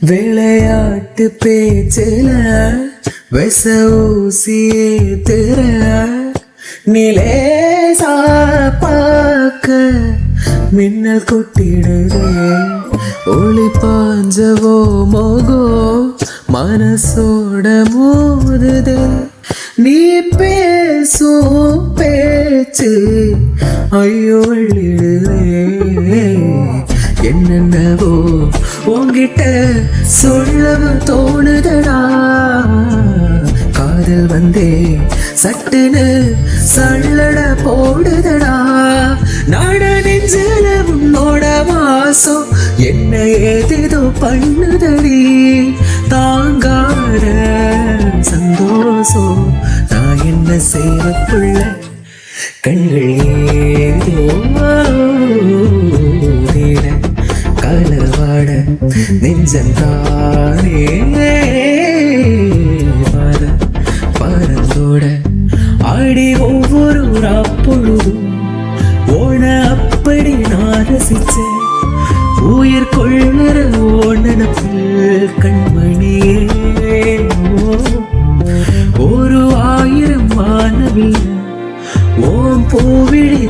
விளையாட்டு பேச்சில விச ஊசியே திற நிலேசா பார்க்க மின்னல் கொட்டிடுதே ஒளி பாஞ்சவோ மோகோ மனசோட மோதுதே நீ பேசும் பேச்சு ஐயோ அள்ளிடுதே என்னென்னவோ உன்கிட்ட சொல்லவும் தோணுதடா காதல் வந்தே சட்டுன்னு சல்லட போடுதடா நாட நெஞ்சில உன்னோட வாசம் என்ன ஏதேதோ பண்ணுதடி தாங்காத சந்தோஷம் நான் என்ன செய்யறதுள்ள கண்கள் ஏதோ கலவாட நெஞ்சந்தானே பரந்தோட ஆடி ஒவ்வொரு அப்பொழுதும் ஓன அப்படி நான் ரசிச்சேன் உயிர் கொள்ளுற ஓனப்பில் கண்மணியே ஒரு 1000 மாணவி ஓம் பூவிழி